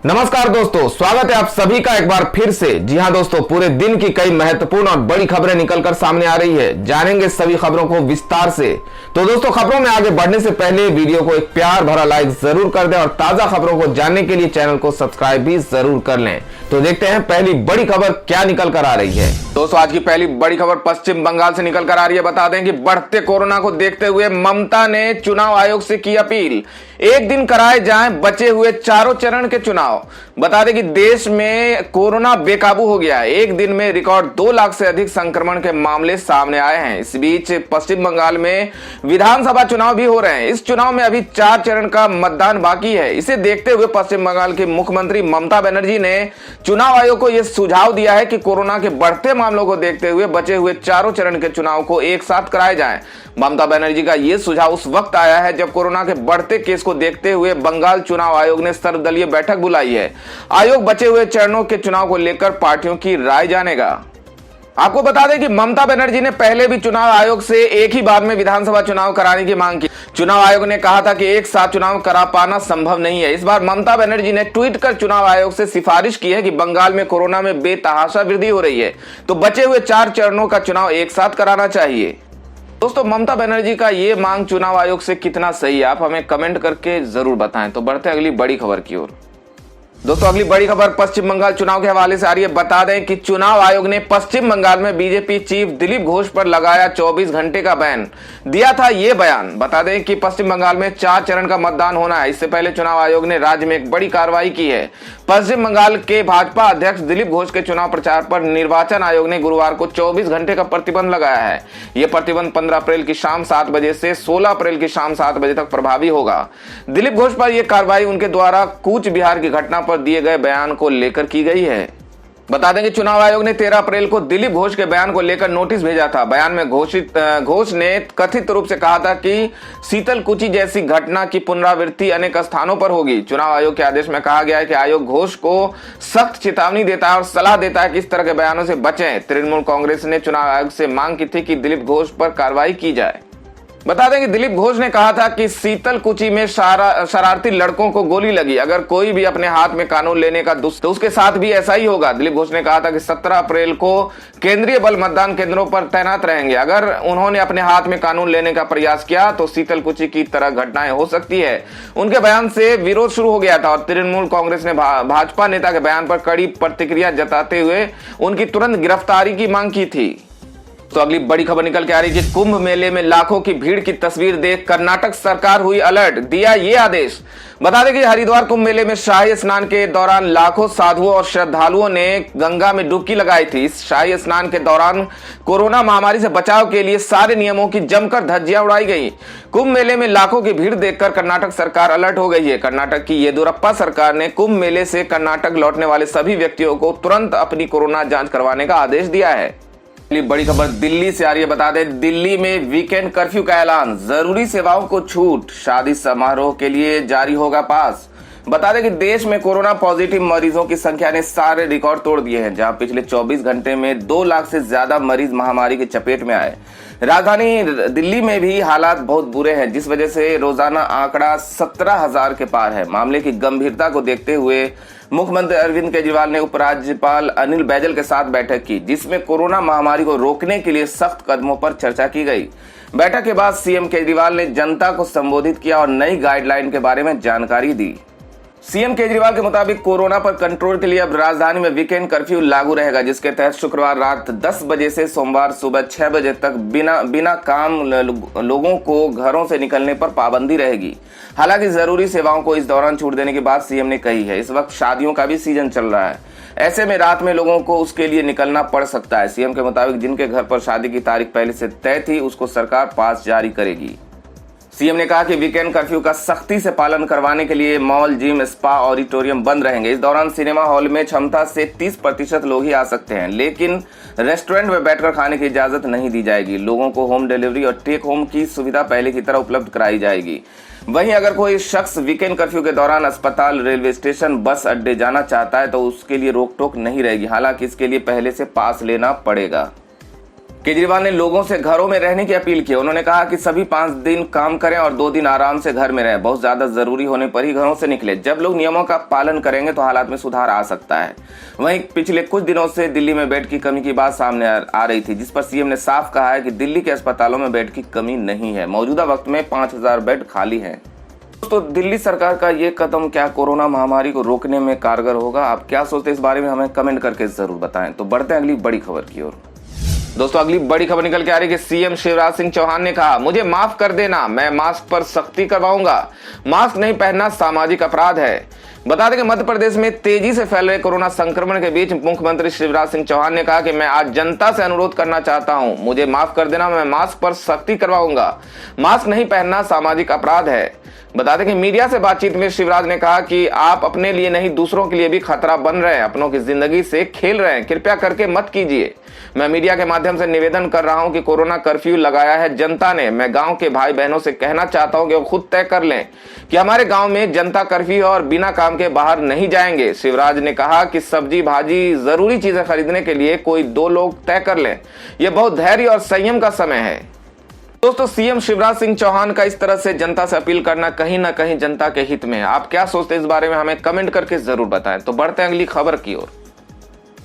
नमस्कार दोस्तों, स्वागत है आप सभी का एक बार फिर से। जी हां दोस्तों, पूरे दिन की कई महत्वपूर्ण और बड़ी खबरें निकलकर सामने आ रही है। जानेंगे सभी खबरों को विस्तार से। तो दोस्तों, खबरों में आगे बढ़ने से पहले वीडियो को एक प्यार भरा लाइक जरूर कर दें और ताजा खबरों को जानने के लिए चैनल को सब्सक्राइब भी जरूर कर लें। तो देखते हैं पहली बड़ी खबर क्या निकल कर आ रही है। दोस्तों, आज की पहली बड़ी खबर पश्चिम बंगाल से निकल कर आ रही है। बता दें कि बढ़ते कोरोना को देखते हुए ममता ने चुनाव आयोग से की अपील, एक दिन कराए जाएं बचे हुए चारों चरण के चुनाव। बता दें कि देश में कोरोना बेकाबू हो गया है। एक दिन में रिकॉर्ड 2 लाख से अधिक संक्रमण के मामले सामने आए हैं। इस बीच पश्चिम बंगाल में विधानसभा चुनाव भी हो रहे हैं। इस चुनाव में अभी 4 चरण का मतदान बाकी है। इसे देखते हुए पश्चिम बंगाल की मुख्यमंत्री ममता बनर्जी ने चुनाव आयोग को यह सुझाव दिया है कि कोरोना के बढ़ते मामलों को देखते हुए बचे हुए चारों चरण के चुनाव को एक साथ कराए जाएं। ममता बनर्जी का यह सुझाव उस वक्त आया है जब कोरोना के बढ़ते केस को देखते हुए बंगाल चुनाव आयोग ने सर्वदलीय बैठक बुलाई है। आयोग बचे हुए चरणों के चुनाव को लेकर पार्टियों की राय जानेगा। आपको बता दें कि ममता बनर्जी ने पहले भी चुनाव आयोग से एक ही बार में विधानसभा चुनाव कराने की मांग की। चुनाव आयोग ने कहा था कि एक साथ चुनाव करा पाना संभव नहीं है। इस बार ममता बनर्जी ने ट्वीट कर चुनाव आयोग से सिफारिश की है कि बंगाल में कोरोना में बेतहाशा वृद्धि हो रही है, तो बचे हुए 4 चरणों का चुनाव एक साथ कराना चाहिए। दोस्तों, ममता बनर्जी का ये मांग चुनाव आयोग से कितना सही है, आप हमें कमेंट करके जरूर बताएं। तो बढ़ते हैं अगली बड़ी खबर की ओर। दोस्तों, अगली बड़ी खबर पश्चिम बंगाल चुनाव के हवाले से आ रही है। बता दें कि चुनाव आयोग ने पश्चिम बंगाल में बीजेपी चीफ दिलीप घोष पर लगाया 24 घंटे का बैन। दिया था ये बयान। बता दें कि पश्चिम बंगाल में 4 चरण का मतदान होना है। इससे पहले चुनाव आयोग ने राज्य में एक बड़ी कार्रवाई की है। पश्चिम बंगाल के भाजपा अध्यक्ष दिलीप घोष के चुनाव प्रचार पर निर्वाचन आयोग ने गुरुवार को 24 घंटे का प्रतिबंध लगाया है। यह प्रतिबंध 15 अप्रैल की शाम 7 बजे से 16 अप्रैल की शाम 7 बजे तक प्रभावी होगा। दिलीप घोष पर यह कार्रवाई उनके द्वारा कूच बिहार की घटना पर दिए गए बयान को लेकर की गई है। बता दें कि चुनाव आयोग ने 13 अप्रैल को दिलीप घोष के बयान को लेकर नोटिस भेजा था। बयान में घोष ने कथित रूप से कहा था कि शीतलकुची जैसी घटना की पुनरावृत्ति अनेक स्थानों पर होगी। चुनाव आयोग के आदेश में कहा गया है कि आयोग घोष को सख्त चेतावनी देता है और सलाह देता है कि इस तरह के बयानों से बचें। तृणमूल कांग्रेस ने चुनाव आयोग से मांग की थी कि दिलीप घोष पर कार्रवाई की जाए। बता दें कि दिलीप घोष ने कहा था कि शीतलकुची में शरारती लड़कों को गोली लगी। अगर कोई भी अपने हाथ में कानून लेने का तो उसके साथ भी ऐसा ही होगा। दिलीप घोष ने कहा था कि 17 अप्रैल को केंद्रीय बल मतदान केंद्रों पर तैनात रहेंगे। अगर उन्होंने अपने हाथ में कानून लेने का प्रयास किया तो शीतलकुची की तरह घटनाएं हो सकती है। उनके बयान से विरोध शुरू हो गया था और तृणमूल कांग्रेस ने भाजपा नेता के बयान पर कड़ी प्रतिक्रिया जताते हुए उनकी तुरंत गिरफ्तारी की मांग की थी। तो अगली बड़ी खबर निकल के आ रही है कि कुंभ मेले में लाखों की भीड़ की तस्वीर देख कर्नाटक सरकार हुई अलर्ट, दिया ये आदेश। बता दें कि हरिद्वार कुंभ मेले में शाही स्नान के दौरान लाखों साधुओं और श्रद्धालुओं ने गंगा में डुबकी लगाई थी। इस शाही स्नान के दौरान कोरोना महामारी से बचाव के लिए सारे नियमों की जमकर धज्जियां उड़ाई गई। कुंभ मेले में लाखों की भीड़ देखकर कर्नाटक सरकार अलर्ट हो गई है। कर्नाटक की येदियुरप्पा सरकार ने कुंभ मेले से कर्नाटक लौटने वाले सभी व्यक्तियों को तुरंत अपनी कोरोना जांच करवाने का आदेश दिया है। बड़ी खबर दिल्ली से आ रही है। बता दें, दिल्ली में वीकेंड कर्फ्यू का ऐलान, जरूरी सेवाओं को छूट, शादी समारोह के लिए जारी होगा पास। बता दें कि देश में कोरोना पॉजिटिव मरीजों की संख्या ने सारे रिकॉर्ड तोड़ दिए हैं, जहां पिछले 24 घंटे में 2 लाख से ज्यादा मरीज महामारी की चपेट में आए। राजधानी दिल्ली में भी हालात बहुत बुरे हैं, जिस वजह से रोजाना आंकड़ा 17,000 के पार है। मामले की गंभीरता को देखते हुए मुख्यमंत्री अरविंद केजरीवाल ने उपराज्यपाल अनिल बैजल के साथ बैठक की, जिसमें कोरोना महामारी को रोकने के लिए सख्त कदमों पर चर्चा की गई। बैठक के बाद सीएम केजरीवाल ने जनता को संबोधित किया और नई गाइडलाइन के बारे में जानकारी दी। सीएम केजरीवाल के मुताबिक कोरोना पर कंट्रोल के लिए अब राजधानी में वीकेंड कर्फ्यू लागू रहेगा, जिसके तहत शुक्रवार रात 10 बजे से सोमवार सुबह 6 बजे तक बिना काम लोगों को घरों से निकलने पर पाबंदी रहेगी। हालांकि जरूरी सेवाओं को इस दौरान छूट देने की बात सीएम ने कही है। इस वक्त शादियों का भी सीजन चल रहा है, ऐसे में रात में लोगों को उसके लिए निकलना पड़ सकता है। सीएम के मुताबिक जिनके घर पर शादी की तारीख पहले से तय थी, उसको सरकार पास जारी करेगी। सीएम ने कहा कि वीकेंड कर्फ्यू का सख्ती से पालन करवाने के लिए मॉल, जिम, स्पा, ऑडिटोरियम बंद रहेंगे। इस दौरान सिनेमा हॉल में क्षमता से 30% लोग ही आ सकते हैं, लेकिन रेस्टोरेंट में बैठकर खाने की इजाजत नहीं दी जाएगी। लोगों को होम डिलीवरी और टेक होम की सुविधा पहले की तरह उपलब्ध कराई जाएगी। वहीं अगर कोई शख्स वीकेंड कर्फ्यू के दौरान अस्पताल, रेलवे स्टेशन, बस अड्डे जाना चाहता है तो उसके लिए रोक टोक नहीं रहेगी। हालांकि इसके लिए पहले से पास लेना पड़ेगा। केजरीवाल ने लोगों से घरों में रहने की अपील की। उन्होंने कहा कि सभी 5 दिन काम करें और 2 दिन आराम से घर में रहें। बहुत ज्यादा जरूरी होने पर ही घरों से निकले। जब लोग नियमों का पालन करेंगे तो हालात में सुधार आ सकता है। वहीं पिछले कुछ दिनों से दिल्ली में बेड की कमी की बात सामने आ रही थी, जिस पर सीएम ने साफ कहा है कि दिल्ली के अस्पतालों में बेड की कमी नहीं है। मौजूदा वक्त में 5000 बेड खाली हैं। तो दिल्ली सरकार का ये कदम क्या कोरोना महामारी को रोकने में कारगर होगा? आप क्या सोचते हैं इस बारे में हमें कमेंट करके जरूर बताएं। तो बढ़ते हैं अगली बड़ी खबर की ओर। दोस्तों, अगली बड़ी खबर निकल के आ रही है कि सीएम शिवराज सिंह चौहान ने कहा, मुझे माफ कर देना, मैं मास्क पर सख्ती करवाऊंगा। मास्क नहीं पहनना सामाजिक अपराध है। बता दें कि मध्य प्रदेश में तेजी से फैल रहे कोरोना संक्रमण के बीच मुख्यमंत्री शिवराज सिंह चौहान ने कहा कि मैं आज जनता से अनुरोध करना चाहता हूं, मुझे माफ कर देना, मैं मास्क पर सख्ती करवाऊंगा। मास्क नहीं पहनना सामाजिक अपराध है। बता दें कि मीडिया से बातचीत में शिवराज ने कहा कि आप अपने लिए नहीं दूसरों के लिए भी खतरा बन रहे हैं, अपनों की जिंदगी से खेल रहे हैं, कृपया करके मत कीजिए। मैं मीडिया के माध्यम से निवेदन कर रहा हूं कि कोरोना कर्फ्यू लगाया है जनता ने। मैं गांव के भाई बहनों से कहना चाहता हूं कि वो खुद तय कर लें कि हमारे गांव में जनता कर्फ्यू है और बिना काम के बाहर नहीं जाएंगे। शिवराज ने कहा कि सब्जी भाजी जरूरी चीजें खरीदने के लिए कोई 2 लोग तय कर लें। यह बहुत धैर्य और संयम का समय है। दोस्तों, सीएम शिवराज सिंह चौहान का इस तरह से जनता से अपील करना कहीं ना कहीं जनता के हित में है। आप क्या सोचते हैं इस बारे में हमें कमेंट करके जरूर बताएं। तो बढ़ते हैं अगली खबर की ओर।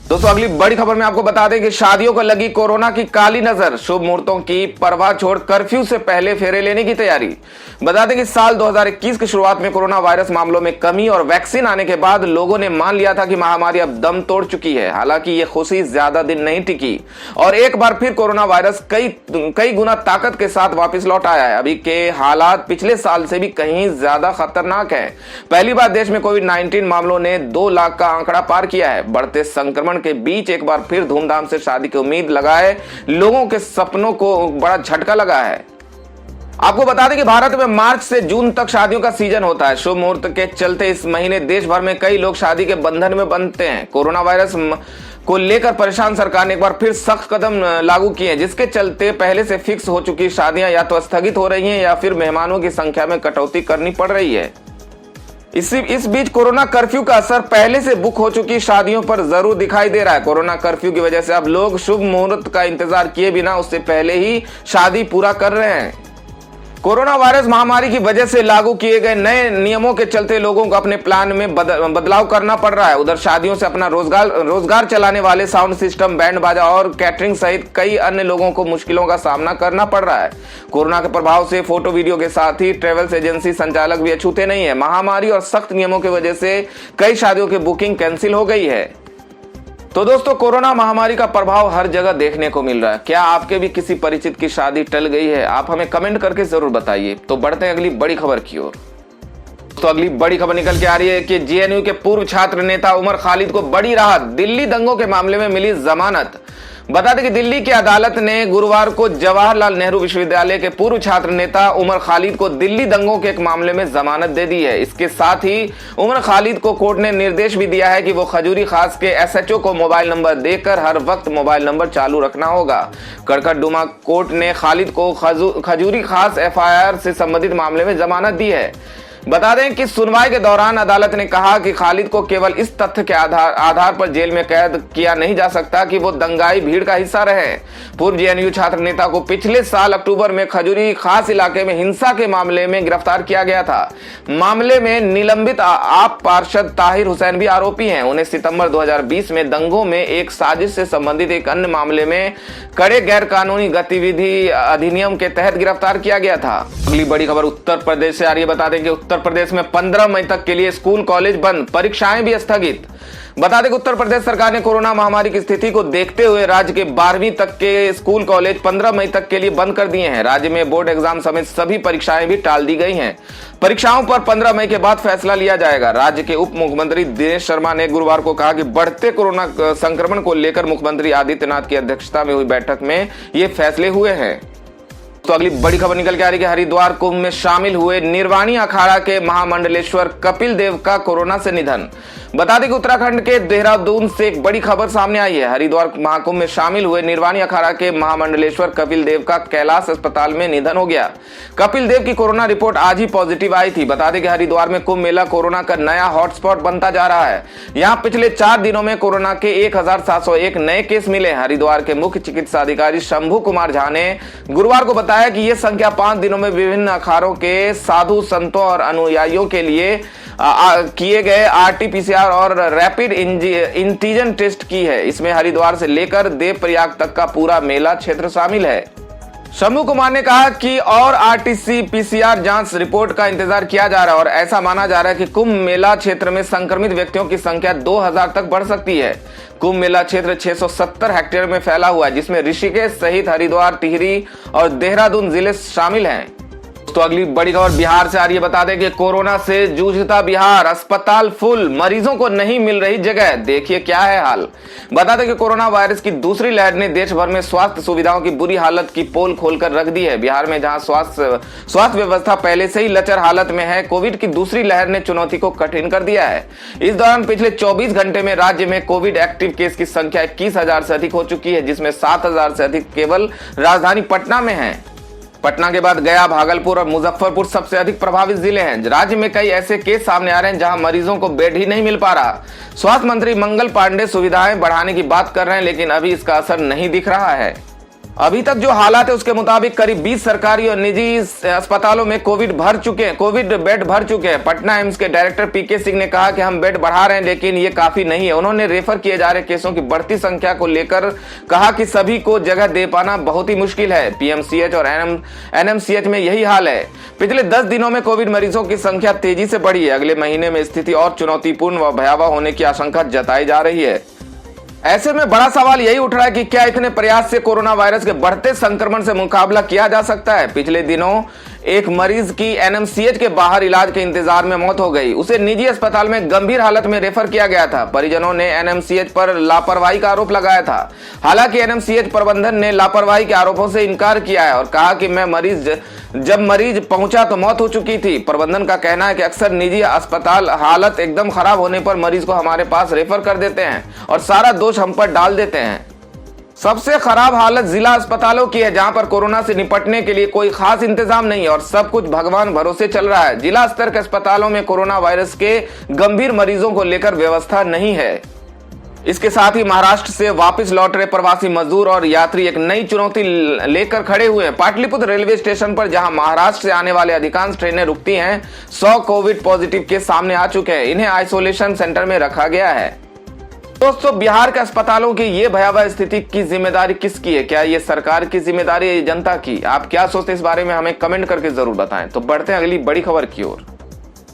दोस्तों, अगली बड़ी खबर में आपको बता दें कि शादियों को लगी कोरोना की काली नजर। शुभ मुहूर्तों की परवाह छोड़ कर्फ्यू से पहले फेरे लेने की तैयारी। बता दें कि साल 2021 की शुरुआत में कोरोना वायरस मामलों में कमी और वैक्सीन आने के बाद लोगों ने मान लिया था कि महामारी अब दम तोड़ चुकी है। हालांकि ये खुशी ज्यादा दिन नहीं टिकी और एक बार फिर कोरोना वायरस कई गुना ताकत के साथ वापस लौट आया है। अभी के हालात पिछले साल से भी कहीं ज्यादा खतरनाक है। पहली बार देश में कोविड-19 मामलों ने 2 लाख का आंकड़ा पार किया है। बढ़ते संक्रमण के बीच एक बार फिर धूमधाम से शादी की उम्मीद लगाए लोगों के सपनों को बड़ा झटका लगा है। आपको बता दें कि भारत में मार्च से जून तक शादियों का सीजन होता है। शुभ मुहूर्त के चलते इस महीने देश भर में कई लोग शादी के बंधन में बंधते हैं। कोरोना वायरस को लेकर परेशान सरकार ने एक बार फिर सख्त कदम लागू किए हैं, जिसके चलते पहले से फिक्स हो चुकी शादियां या तो स्थगित हो रही हैं या फिर मेहमानों की संख्या में कटौती करनी पड़ रही है। इस बीच कोरोना कर्फ्यू का असर पहले से बुक हो चुकी शादियों पर जरूर दिखाई दे रहा है। कोरोना कर्फ्यू की वजह से अब लोग शुभ मुहूर्त का इंतजार किए बिना उससे पहले ही शादी पूरा कर रहे हैं। कोरोना वायरस महामारी की वजह से लागू किए गए नए नियमों के चलते लोगों को अपने प्लान में बदलाव करना पड़ रहा है। उधर शादियों से अपना रोजगार चलाने वाले साउंड सिस्टम, बैंड बाजा और कैटरिंग सहित कई अन्य लोगों को मुश्किलों का सामना करना पड़ रहा है। कोरोना के प्रभाव से फोटो वीडियो के साथ ही ट्रेवल्स एजेंसी संचालक भी अछूते नहीं है। महामारी और सख्त नियमों की वजह से कई शादियों की बुकिंग कैंसिल हो गई है। तो दोस्तों, कोरोना महामारी का प्रभाव हर जगह देखने को मिल रहा है। क्या आपके भी किसी परिचित की शादी टल गई है? आप हमें कमेंट करके जरूर बताइए। तो बढ़ते हैं अगली बड़ी खबर की ओर। तो अगली बड़ी खबर निकल के आ रही है कि जेएनयू के पूर्व छात्र नेता उमर खालिद को बड़ी राहत। दिल्ली दंगों के मामले में मिली जमानत। बता दें कि दिल्ली की अदालत ने गुरुवार को जवाहरलाल नेहरू विश्वविद्यालय के पूर्व छात्र नेता उमर खालिद को दिल्ली दंगों के एक मामले में जमानत दे दी है। इसके साथ ही उमर खालिद को कोर्ट ने निर्देश भी दिया है कि वो खजूरी खास के एसएचओ को मोबाइल नंबर देकर हर वक्त मोबाइल नंबर चालू रखना होगा। कड़कड़डुमा कोर्ट ने खालिद को खजूरी खास एफआईआर से संबंधित मामले में जमानत दी है। बता दें कि सुनवाई के दौरान अदालत ने कहा कि खालिद को केवल इस तथ्य के आधार पर जेल में कैद किया नहीं जा सकता कि वो दंगाई भीड़ का हिस्सा रहे। पूर्व जेएनयू छात्र नेता को पिछले साल अक्टूबर में खजूरी खास इलाके में हिंसा के मामले में गिरफ्तार किया गया था। मामले में निलंबित आप पार्षद ताहिर हुसैन भी आरोपी हैं। उन्हें सितंबर 2020 में दंगों में एक साजिश से संबंधित एक अन्य मामले में कड़े गैर कानूनी गतिविधि अधिनियम के तहत गिरफ्तार किया गया था। अगली बड़ी खबर उत्तर प्रदेश से आ रही है। बता दें कि उत्तर प्रदेश में 15 मई तक के लिए स्कूल कॉलेज बंद, परीक्षाएं भी स्थगित। बता दें कि उत्तर प्रदेश सरकार ने कोरोना महामारी की स्थिति को देखते हुए राज्य के 12वीं तक के स्कूल कॉलेज 15 मई तक के लिए बंद कर दिए हैं। राज्य में बोर्ड एग्जाम समेत सभी परीक्षाएं भी टाल दी गई हैं। परीक्षाओं पर 15 मई के बाद फैसला लिया जाएगा। राज्य के उप मुख्यमंत्री दिनेश शर्मा ने गुरुवार को कहा कि बढ़ते कोरोना संक्रमण को लेकर मुख्यमंत्री आदित्यनाथ की अध्यक्षता में हुई बैठक में ये फैसले हुए हैं। तो अगली बड़ी खबर निकल के आ रही है। हरिद्वार कुंभ में शामिल हुए निर्वाणी अखाड़ा के महामंडलेश्वर कपिल देव का कोरोना से निधन। बता दें कि उत्तराखंड के देहरादून से एक बड़ी खबर सामने आई है। हरिद्वार महाकुंभ में शामिल हुए निर्वाणी अखाड़ा के महामंडलेश्वर कपिल देव का कैलाश अस्पताल में निधन हो गया। कपिल देव की कोरोना रिपोर्ट आज ही पॉजिटिव आई थी। बता दें कि हरिद्वार में कुंभ मेला कोरोना का नया हॉटस्पॉट बनता जा रहा है। यहां पिछले 4 दिनों में कोरोना के 1701 नए केस मिले। हरिद्वार के मुख्य चिकित्सा अधिकारी शंभू कुमार झा ने गुरुवार को बताया कि यह संख्या 5 दिनों में विभिन्न अखाड़ों के साधु संतों और अनुयायियों के लिए किए गए आरटी-पीसीआर और रैपिड एंटीजन टेस्ट की है। इसमें हरिद्वार से लेकर देवप्रयाग तक का पूरा मेला क्षेत्र शामिल है। शंभू कुमार ने कहा कि और आरटी-पीसीआर जांच रिपोर्ट का इंतजार किया जा रहा है और ऐसा माना जा रहा है कि कुंभ मेला क्षेत्र में संक्रमित व्यक्तियों की संख्या 2000 तक बढ़ सकती है। कुंभ मेला क्षेत्र 670 हेक्टेयर में फैला हुआ है, जिसमें ऋषिकेश सहित हरिद्वार, टिहरी और देहरादून जिले शामिल हैं। तो अगली बड़ी खबर बिहार से आ रही है। बता दें कि कोरोना से जूझता बिहार, अस्पताल फुल, मरीजों को नहीं मिल रही जगह। देखिए क्या है हाल। बता दें कि कोरोना वायरस की दूसरी लहर ने देश भर में स्वास्थ्य सुविधाओं की बुरी हालत की पोल खोलकर रख दी है। बिहार में जहां स्वास्थ्य व्यवस्था पहले से ही लचर हालत में है, कोविड की दूसरी लहर ने चुनौती को कठिन कर दिया है। इस दौरान पिछले 24 घंटे में राज्य में कोविड एक्टिव केस की संख्या 21,000 से अधिक हो चुकी है, जिसमें 7,000 से अधिक केवल राजधानी पटना में है। पटना के बाद गया, भागलपुर और मुजफ्फरपुर सबसे अधिक प्रभावित जिले हैं। राज्य में कई ऐसे केस सामने आ रहे हैं जहां मरीजों को बेड ही नहीं मिल पा रहा। स्वास्थ्य मंत्री मंगल पांडे सुविधाएं बढ़ाने की बात कर रहे हैं, लेकिन अभी इसका असर नहीं दिख रहा है। अभी तक जो हालात है उसके मुताबिक करीब 20 सरकारी और निजी अस्पतालों में कोविड बेड भर चुके हैं। पटना एम्स के डायरेक्टर पीके सिंह ने कहा कि हम बेड बढ़ा रहे हैं, लेकिन ये काफी नहीं है। उन्होंने रेफर किए जा रहे केसों की बढ़ती संख्या को लेकर कहा कि सभी को जगह दे पाना बहुत ही मुश्किल है। पीएमसीएच और एनएमसीएच में यही हाल है। पिछले 10 दिनों में कोविड मरीजों की संख्या तेजी से बढ़ी है। अगले महीने में स्थिति और चुनौतीपूर्ण व भयावह होने की आशंका जताई जा रही है। ऐसे में बड़ा सवाल यही उठ रहा है कि क्या इतने प्रयास से कोरोना वायरस के बढ़ते संक्रमण से मुकाबला किया जा सकता है। पिछले दिनों एक मरीज की एनएमसीएच के बाहर इलाज के इंतजार में मौत हो गई। उसे निजी अस्पताल में गंभीर हालत में रेफर किया गया था। परिजनों ने एनएमसीएच पर लापरवाही का आरोप लगाया था। हालांकि एनएमसीएच प्रबंधन ने लापरवाही के आरोपों से इनकार किया है और कहा कि जब मरीज पहुंचा तो मौत हो चुकी थी। प्रबंधन का कहना है कि अक्सर निजी अस्पताल हालत एकदम खराब होने पर मरीज को हमारे पास रेफर कर देते हैं और सारा दोष हम पर डाल देते हैं। सबसे खराब हालत जिला अस्पतालों की है, जहां पर कोरोना से निपटने के लिए कोई खास इंतजाम नहीं है और सब कुछ भगवान भरोसे चल रहा है। जिला स्तर के अस्पतालों में कोरोना वायरस के गंभीर मरीजों को लेकर व्यवस्था नहीं है। इसके साथ ही महाराष्ट्र से वापस लौट रहे प्रवासी मजदूर और यात्री एक नई चुनौती लेकर खड़े हुए हैं। पाटलिपुत्र रेलवे स्टेशन पर जहां महाराष्ट्र से आने वाले अधिकांश ट्रेनें रुकती हैं, 100 कोविड पॉजिटिव केस सामने आ चुके हैं। इन्हें आइसोलेशन सेंटर में रखा गया है। दोस्तों, बिहार के अस्पतालों की ये भयावह स्थिति की जिम्मेदारी किसकी है? क्या ये सरकार की जिम्मेदारी है, जनता की? आप क्या सोचते हैं इस बारे में हमें कमेंट करके जरूर बताएं। तो बढ़ते हैं अगली बड़ी खबर की ओर।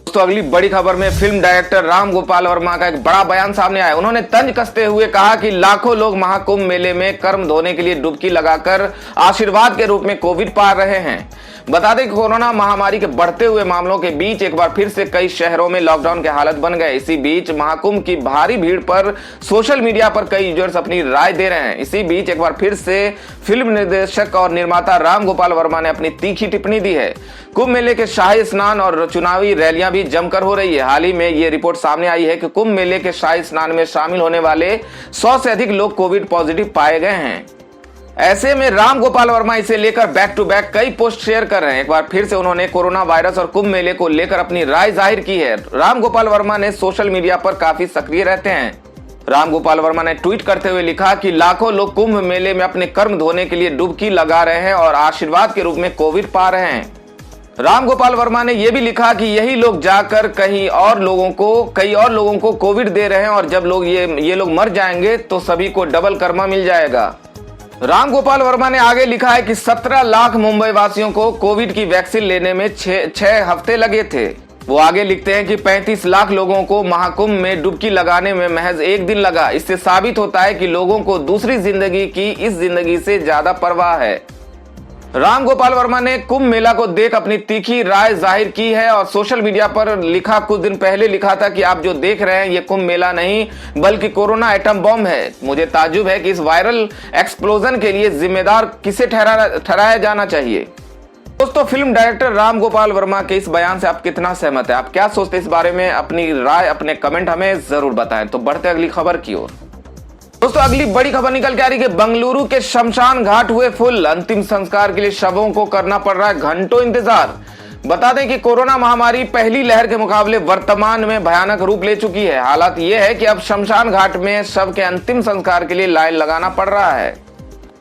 दोस्तों, अगली बड़ी खबर में फिल्म डायरेक्टर राम गोपाल वर्मा का एक बड़ा बयान सामने आया। उन्होंने तंज कसते हुए कहा कि लाखों लोग महाकुंभ मेले में कर्म धोने के लिए डुबकी लगाकर आशीर्वाद के रूप में कोविड पार रहे हैं। बता दें कि कोरोना महामारी के बढ़ते हुए मामलों के बीच एक बार फिर से कई शहरों में लॉकडाउन के हालत बन गए। इसी बीच महाकुंभ की भारी भीड़ पर सोशल मीडिया पर कई यूजर्स अपनी राय दे रहे हैं। इसी बीच एक बार फिर से फिल्म निर्देशक और निर्माता राम गोपाल वर्मा ने अपनी तीखी टिप्पणी दी है। कुंभ मेले के शाही स्नान और चुनावी रैलियां भी जमकर हो रही है। हाल ही में ये रिपोर्ट सामने आई है कि कुंभ मेले के शाही स्नान में शामिल होने वाले 100 से अधिक लोग कोविड पॉजिटिव पाए गए हैं। ऐसे में राम गोपाल वर्मा इसे लेकर बैक टू बैक कई पोस्ट शेयर कर रहे हैं। एक बार फिर से उन्होंने कोरोना वायरस और कुंभ मेले को लेकर अपनी राय जाहिर की है। राम गोपाल वर्मा ने सोशल मीडिया पर काफी सक्रिय रहते हैं। राम गोपाल वर्मा ने ट्वीट करते हुए लिखा कि लाखों लोग कुंभ मेले में अपने कर्म धोने के लिए डुबकी लगा रहे हैं और आशीर्वाद के रूप में कोविड पा रहे हैं। राम गोपाल वर्मा ने यह भी लिखा कि यही लोग जाकर कई और लोगों को कोविड दे रहे हैं और जब ये लोग मर जाएंगे तो सभी को डबल कर्मा मिल जाएगा। राम गोपाल वर्मा ने आगे लिखा है कि 17 लाख मुंबई वासियों को कोविड की वैक्सीन लेने में 6 हफ्ते लगे थे। वो आगे लिखते हैं कि 35 लाख लोगों को महाकुंभ में डुबकी लगाने में महज 1 दिन लगा। इससे साबित होता है कि लोगों को दूसरी जिंदगी की इस जिंदगी से ज्यादा परवाह है। राम गोपाल वर्मा ने कुंभ मेला को देख अपनी तीखी राय जाहिर की है और सोशल मीडिया पर लिखा, कुछ दिन पहले लिखा था कि आप जो देख रहे हैं ये कुंभ मेला नहीं बल्कि कोरोना एटम बॉम्ब है। मुझे ताज्जुब है कि इस वायरल एक्सप्लोजन के लिए जिम्मेदार किसे ठहराया जाना चाहिए। दोस्तों, फिल्म डायरेक्टर राम गोपाल वर्मा के इस बयान से आप कितना सहमत है? आप क्या सोचते हैं इस बारे में? अपनी राय अपने कमेंट हमें जरूर बताएं। तो बढ़ते अगली खबर की ओर। दोस्तों, अगली बड़ी खबर निकल के आ रही है कि बेंगलुरु के शमशान घाट हुए फुल। अंतिम संस्कार के लिए शवों को करना पड़ रहा है घंटों इंतजार। बता दें कि कोरोना महामारी पहली लहर के मुकाबले वर्तमान में भयानक रूप ले चुकी है। हालात ये है कि अब शमशान घाट में शव के अंतिम संस्कार के लिए लाइन लगाना पड़ रहा है।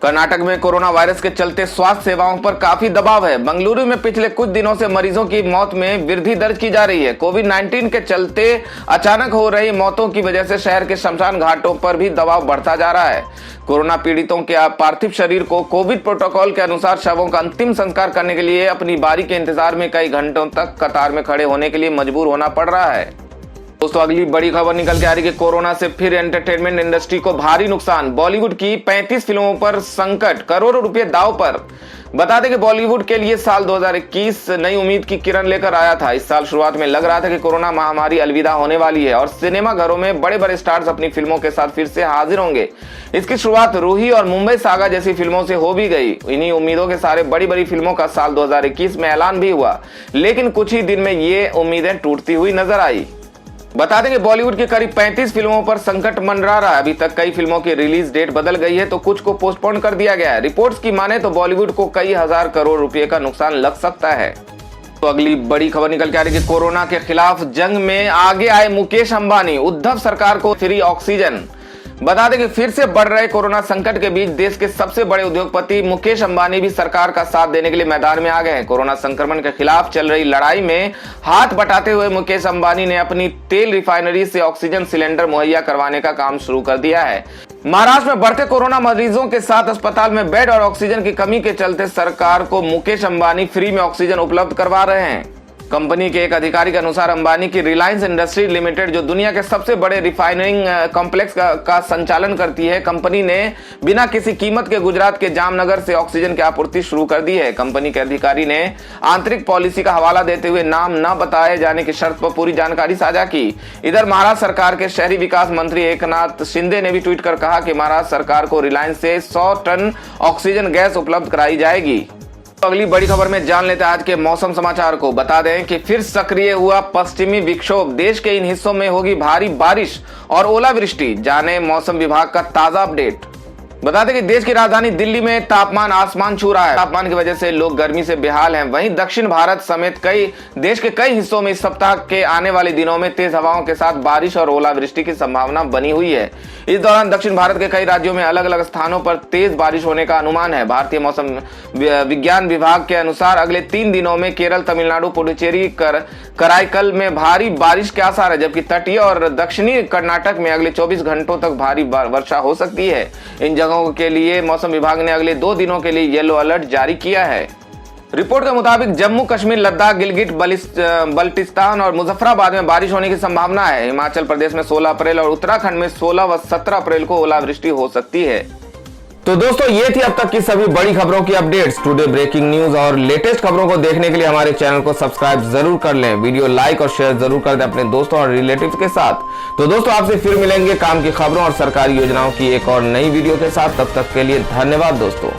कर्नाटक में कोरोना वायरस के चलते स्वास्थ्य सेवाओं पर काफी दबाव है। बेंगलुरु में पिछले कुछ दिनों से मरीजों की मौत में वृद्धि दर्ज की जा रही है। कोविड-19 के चलते अचानक हो रही मौतों की वजह से शहर के शमशान घाटों पर भी दबाव बढ़ता जा रहा है। कोरोना पीड़ितों के पार्थिव शरीर को कोविड प्रोटोकॉल के अनुसार शवों का अंतिम संस्कार करने के लिए अपनी बारी के इंतजार में कई घंटों तक कतार में खड़े होने के लिए मजबूर होना पड़ रहा है। दोस्तों, अगली बड़ी खबर निकल के आ रही है कि कोरोना से फिर एंटरटेनमेंट इंडस्ट्री को भारी नुकसान। बॉलीवुड की 35 फिल्मों पर संकट, करोड़ों रुपए दांव पर। बता दें कि बॉलीवुड के लिए साल 2021 नई उम्मीद की किरण लेकर आया था। इस साल शुरुआत में लग रहा था कि कोरोना महामारी अलविदा होने वाली है और सिनेमा घरों में बड़े बड़े स्टार्स अपनी फिल्मों के साथ फिर से हाजिर होंगे। इसकी शुरुआत रूही और मुंबई सागा जैसी फिल्मों से हो भी गई। इन्हीं उम्मीदों के सारे बड़ी बड़ी फिल्मों का साल 2021 में ऐलान भी हुआ, लेकिन कुछ ही दिन में ये उम्मीदें टूटती हुई नजर आई। बता दें कि बॉलीवुड की करीब 35 फिल्मों पर संकट मंडरा रहा है। अभी तक कई फिल्मों की रिलीज डेट बदल गई है तो कुछ को पोस्टपोन कर दिया गया है। रिपोर्ट्स की माने तो बॉलीवुड को कई हजार करोड़ रुपए का नुकसान लग सकता है। तो अगली बड़ी खबर निकल के आ रही है कि कोरोना के खिलाफ जंग में आगे आए मुकेश अंबानी। उद्धव सरकार को फ्री ऑक्सीजन। बता दें कि फिर से बढ़ रहे कोरोना संकट के बीच देश के सबसे बड़े उद्योगपति मुकेश अंबानी भी सरकार का साथ देने के लिए मैदान में आ गए हैं। कोरोना संक्रमण के खिलाफ चल रही लड़ाई में हाथ बटाते हुए मुकेश अंबानी ने अपनी तेल रिफाइनरी से ऑक्सीजन सिलेंडर मुहैया करवाने का काम शुरू कर दिया है। महाराष्ट्र में बढ़ते कोरोना मरीजों के साथ अस्पताल में बेड और ऑक्सीजन की कमी के चलते सरकार को मुकेश अंबानी फ्री में ऑक्सीजन उपलब्ध करवा रहे हैं। कंपनी के एक अधिकारी के अनुसार अंबानी की रिलायंस इंडस्ट्री लिमिटेड, जो दुनिया के सबसे बड़े रिफाइनरिंग कॉम्प्लेक्स का संचालन करती है, कंपनी ने बिना किसी कीमत के गुजरात के जामनगर से ऑक्सीजन की आपूर्ति शुरू कर दी है। कंपनी के अधिकारी ने आंतरिक पॉलिसी का हवाला देते हुए नाम न बताए जाने की शर्त पर पूरी जानकारी साझा की। इधर महाराष्ट्र सरकार के शहरी विकास मंत्री एकनाथ शिंदे ने भी ट्वीट कर कहा कि महाराष्ट्र सरकार को रिलायंस से 100 टन ऑक्सीजन गैस उपलब्ध कराई जाएगी। अगली बड़ी खबर में जान लेते हैं आज के मौसम समाचार को। बता दें कि फिर सक्रिय हुआ पश्चिमी विक्षोभ। देश के इन हिस्सों में होगी भारी बारिश और ओलावृष्टि। जाने मौसम विभाग का ताजा अपडेट। बता दें कि देश की राजधानी दिल्ली में तापमान आसमान छू रहा है। तापमान की वजह से लोग गर्मी से बेहाल हैं। वहीं दक्षिण भारत समेत देश के कई हिस्सों में इस सप्ताह के आने वाले दिनों में तेज हवाओं के साथ बारिश और ओलावृष्टि की संभावना बनी हुई है। इस दौरान दक्षिण भारत के कई राज्यों में अलग अलग स्थानों पर तेज बारिश होने का अनुमान है। भारतीय मौसम विज्ञान विभाग के अनुसार अगले 3 दिनों में केरल, तमिलनाडु, पुडुचेरी, कराईकल में भारी बारिश के आसार है, जबकि तटीय और दक्षिणी कर्नाटक में अगले 24 घंटों तक भारी वर्षा हो सकती है। इन जगहों के लिए मौसम विभाग ने अगले 2 दिनों के लिए येलो अलर्ट जारी किया है। रिपोर्ट के मुताबिक जम्मू कश्मीर, लद्दाख, गिलगिट बल्टिस्तान और मुजफ्फराबाद में बारिश होने की संभावना है। हिमाचल प्रदेश में 16 अप्रैल और उत्तराखंड में 16 व 17 अप्रैल को ओलावृष्टि हो सकती है। तो दोस्तों, ये थी अब तक की सभी बड़ी खबरों की अपडेट्स। टुडे ब्रेकिंग न्यूज और लेटेस्ट खबरों को देखने के लिए हमारे चैनल को सब्सक्राइब जरूर कर लें। वीडियो लाइक और शेयर जरूर कर दें अपने दोस्तों और रिलेटिव्स के साथ। तो दोस्तों, आपसे फिर मिलेंगे काम की खबरों और सरकारी योजनाओं की एक और नई वीडियो के साथ। तब तक के लिए धन्यवाद दोस्तों।